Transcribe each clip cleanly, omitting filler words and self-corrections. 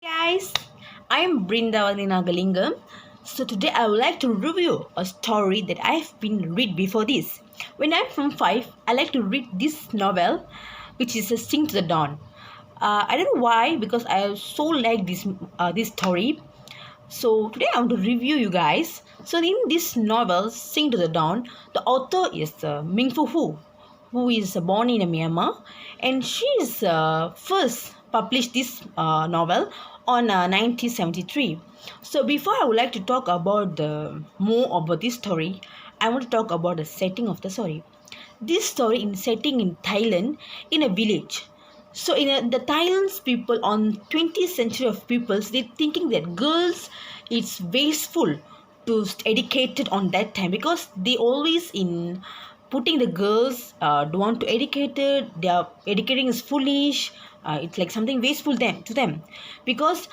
Guys, I am Brenthavatany-191240194-PPIPT5. So today I would like to review a story that I have been read before this. When I'm from 5, I like to read this novel, which is a Sing to the Dawn. I don't know why, because I so like this story. So today I want to review you guys. So in this novel, Sing to the Dawn, the author is Ming Fu Hu, who is born in Myanmar, and she is first published this novel on 1973. So before I would like to talk about the more about this story, I want to talk about the setting of the story. This story in setting in Thailand in a village. So the Thailand's people on 20th century of peoples, they thinking that girls it's wasteful to educated on that time because they always in putting the girls don't want to educated, their educating is foolish. It's like something wasteful them to them because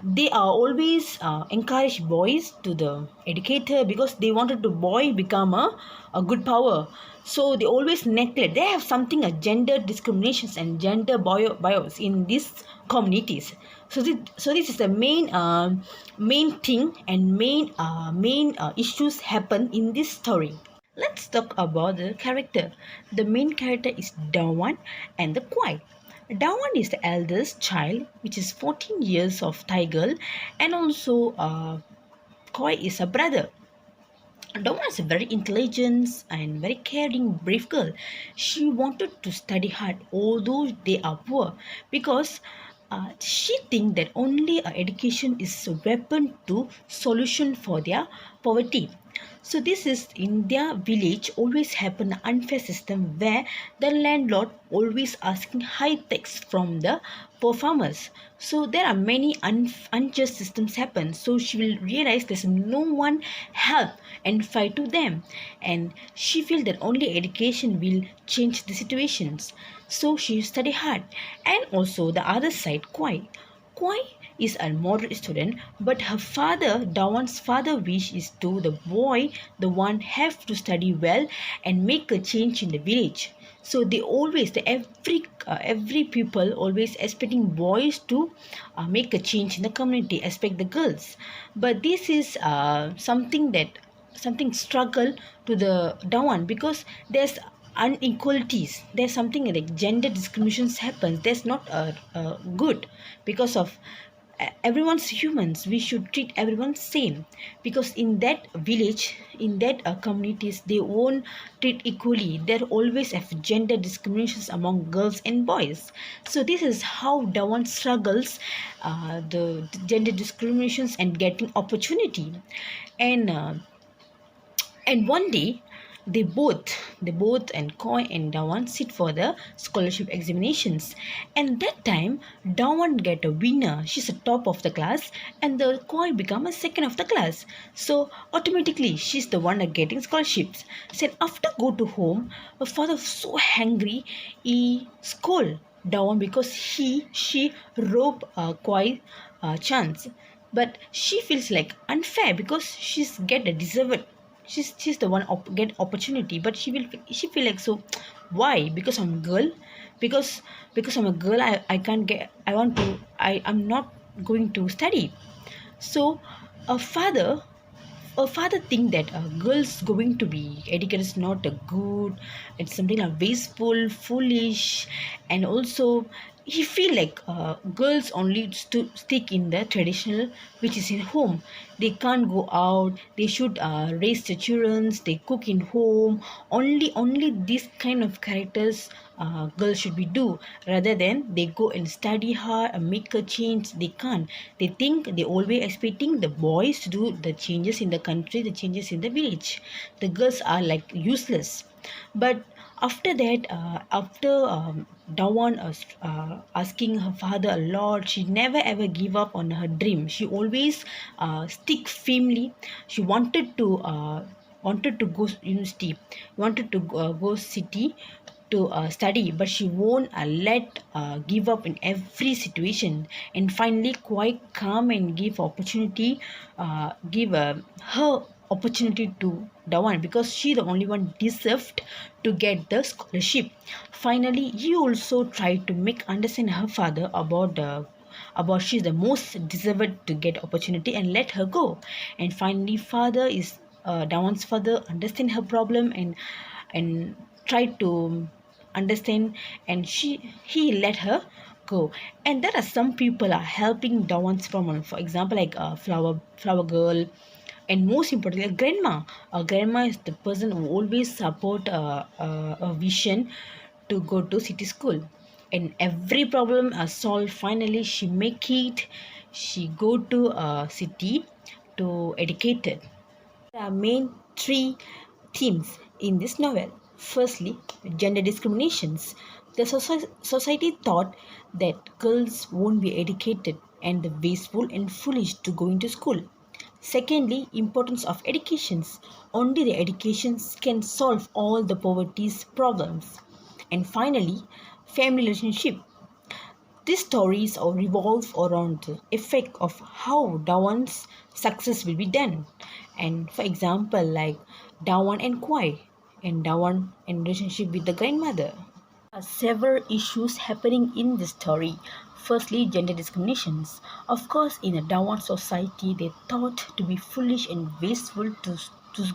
they are always encourage boys to the educator because they wanted to boy become a good power. So they always neglect. They have something a gender discriminations and gender bios in these communities. So this is the main thing and main issues happen in this story. Let's talk about the character. The main character is Dawan and the Kwai. Dawan is the eldest child, which is 14 years of Thai girl, and also Koi is a brother. Dawn is a very intelligent and very caring, brave girl. She wanted to study hard, although they are poor, because she think that only education is a weapon to solution for their poverty. So this is in their village always happen an unfair system where the landlord always asking high tax from the poor farmers. So there are many unjust systems happen. So she will realize there's no one help and fight to them, and she feel that only education will change the situations. So she study hard, and also the other side, Kwai is a moderate student, but her father, Dawan's father, wish is to the boy, the one have to study well and make a change in the village. So they always, every people always expecting boys to make a change in the community, expect the girls. But this is something struggle to the Dawan because there's inequalities, there's something like gender discriminations happens, there's not a good because of everyone's humans, we should treat everyone same because in that village, in that communities, they won't treat equally. There always have gender discriminations among girls and boys. So this is how Dawan struggles the gender discriminations and getting opportunity. And uh, and one day, they both and Koi and Dawan sit for the scholarship examinations. And that time, Dawan get a winner. She's a top of the class, and the Koi become a second of the class. So automatically, she's the one getting scholarships. So after go to home, her father was so angry. He scold Dawan because she robbed Koi chance. But she feels like unfair because she's get a deserved, she's the one get opportunity, but she feel like, so why, because I'm a girl, because I'm a girl, I can't get, I'm not going to study. So a father think that a girl's going to be educated is not a good, it's something like wasteful, foolish. And also he feel like girls only to stick in the traditional, which is in home. They can't go out, they should raise the children, they cook in home. Only this kind of characters girls should be do, rather than they go and study hard and make a change. They can't. They think they always expecting the boys to do the changes in the country, the changes in the village. The girls are like useless. But after that, after Dawan asking her father a lot, she never ever give up on her dream. She always stick firmly. She wanted to go university, wanted to go city to study, but she won't let give up in every situation. And finally, quite calm and give her opportunity to Dawan because she the only one deserved to get the scholarship. Finally, he also tried to make understand her father about the about she's the most deserved to get opportunity and let her go. And finally, father is Dawan's father understand her problem and try to understand, and he let her go. And there are some people are helping Dawan's problem. For example, like a flower girl, and most importantly, a grandma is the person who always support a vision to go to city school, and every problem solved. Finally she make it, she go to a city to educate it. There are main three themes in this novel. Firstly, gender discriminations. The society thought that girls won't be educated and the wasteful and foolish to go into school. Secondly, importance of educations. Only the educations can solve all the poverty's problems. And finally, family relationship. These stories all revolve around the effect of how Dawan's success will be done. And for example, like Dawan and Kwai, and Dawan and relationship with the grandmother. There are several issues happening in the story. Firstly, gender discriminations. Of course, in a Dawan society, they thought to be foolish and wasteful to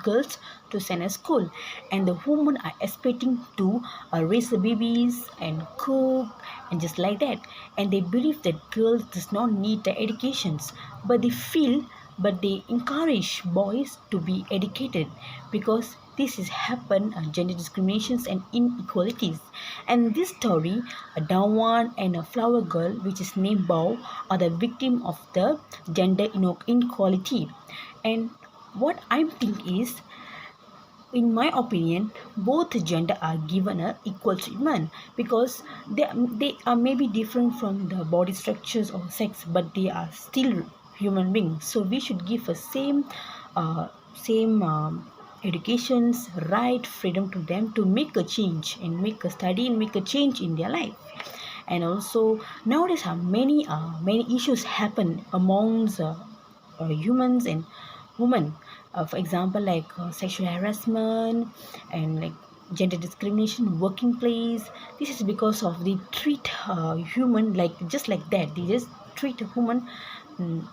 girls to send a school, and the women are expecting to raise the babies and cook and just like that, and they believe that girls does not need the educations, but they encourage boys to be educated because this is happen gender discriminations and inequalities. And this story, a Dawan and a flower girl which is named Bao are the victim of the gender inequality. And what I'm thinking is, in my opinion, both gender are given a equal treatment because they are maybe different from the body structures or sex, but they are still human beings. So we should give a same educations, right, freedom to them to make a change and make a study and make a change in their life. And also nowadays, many issues happen amongst humans and women. For example, like sexual harassment and like gender discrimination working place. This is because of they treat human like just like that. They just treat a woman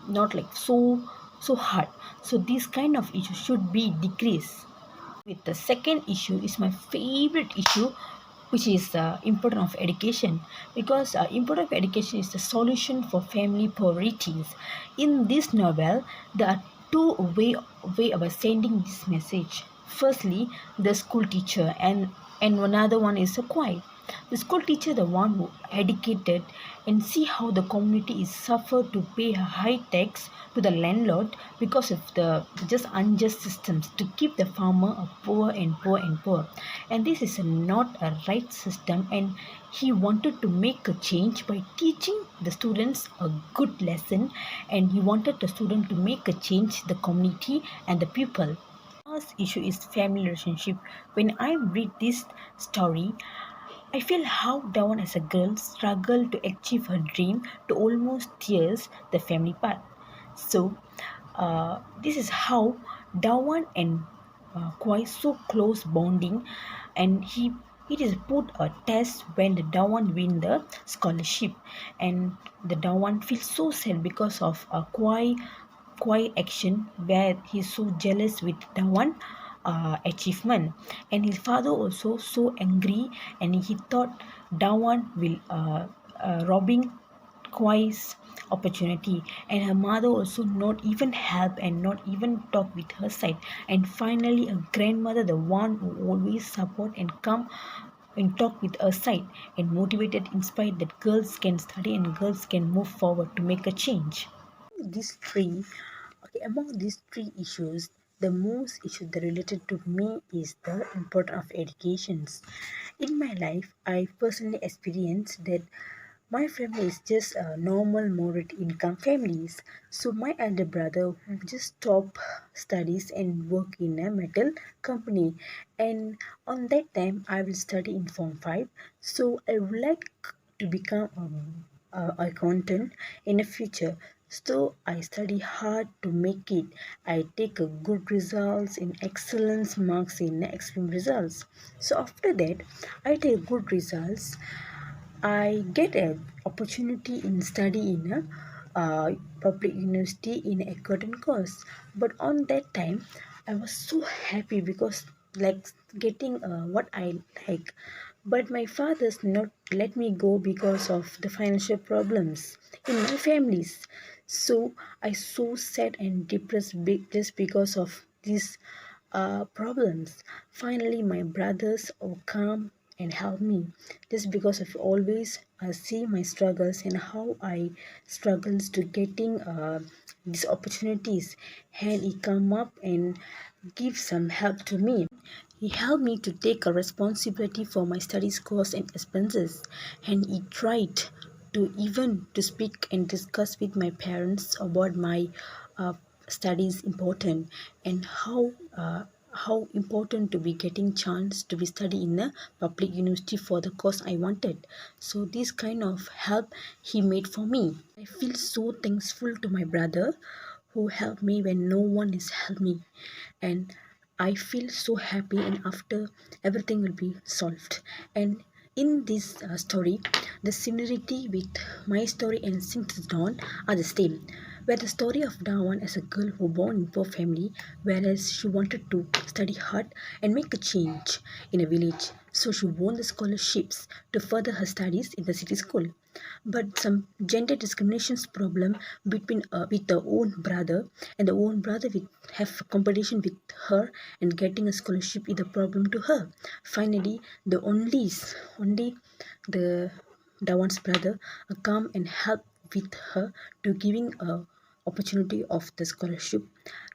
not like so hard. So this kind of issue should be decreased. With the second issue is my favorite issue, which is importance of education, because importance of education is the solution for family priorities. In this novel, there are two way about sending this message. Firstly, the school teacher, and another one is a quiet. The school teacher, the one who educated and see how the community is suffered to pay a high tax to the landlord because of the just unjust systems to keep the farmer a poor and poor and poor. And this is not a right system, and he wanted to make a change by teaching the students a good lesson, and he wanted the student to make a change the community and the people. First issue is family relationship. When I read this story, I feel how Dawn as a girl struggled to achieve her dream to almost tears the family part. So, this is how Dawan and Kwai so close bonding, and it is put a test when the Dawan win the scholarship, and the Dawan feels so sad because of Kwai action where he's so jealous with Dawan achievement, and his father also so angry, and he thought Dawan will robbing Kwai's opportunity, and her mother also not even help and not even talk with her side. And finally, a grandmother, the one who always support and come and talk with her side and motivated, inspired that girls can study and girls can move forward to make a change. These three, okay, among these three issues, the most issue that related to me is the importance of educations. In my life, I personally experienced that my family is just a normal moderate income families. So my elder brother who just stopped studies and work in a metal company. And on that time I will study in Form 5. So I would like to become a accountant in the future. So I study hard to make it. I take a good results in excellence marks in extreme results. So after that I take good results I get an opportunity in study in a public university in a accounting course. But on that time, I was so happy because like getting what I like. But my father's not let me go because of the financial problems in my families. So I so sad and depressed just because of these problems. Finally, my brothers all come and help me just because of always see my struggles and how I struggles to getting these opportunities, and he come up and give some help to me. He helped me to take a responsibility for my studies costs and expenses, and he tried to even to speak and discuss with my parents about my uh, studies important and how important to be getting chance to be study in a public university for the course I wanted. So this kind of help he made for me. I feel so thankful to my brother who helped me when no one is helped me, and I feel so happy, and after everything will be solved. And in this story, the similarity with my story and Singh's Dawn are the same. Where the story of Dawan as a girl who born in poor family, whereas she wanted to study hard and make a change in a village, so she won the scholarships to further her studies in the city school. But some gender discriminations problem between with the own brother, and the own brother will have competition with her and getting a scholarship is a problem to her. Finally, the only the Dawan's brother come and help with her to giving a opportunity of the scholarship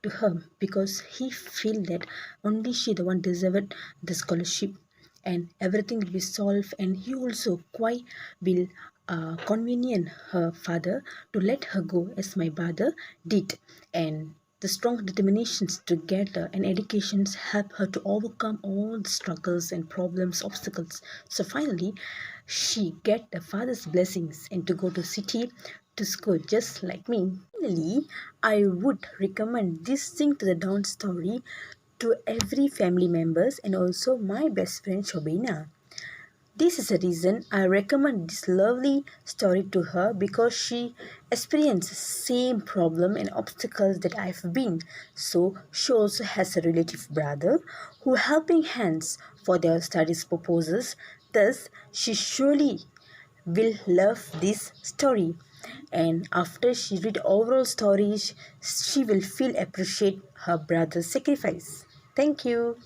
to her because he feel that only she the one deserved the scholarship, and everything will be solved, and he also quite will convenient her father to let her go as my brother did. And the strong determinations to get an education help her to overcome all the struggles and problems obstacles. So finally she get the father's blessings and to go to city to school just like me. Finally, I would recommend this Sing to the Dawn story to every family members and also my best friend Shobina. This is the reason I recommend this lovely story to her because she experienced the same problem and obstacles that I've been. So she also has a relative brother who helping hands for their studies purposes. Thus, she surely will love this story. And after she read overall stories, she will feel appreciate her brother's sacrifice. Thank you.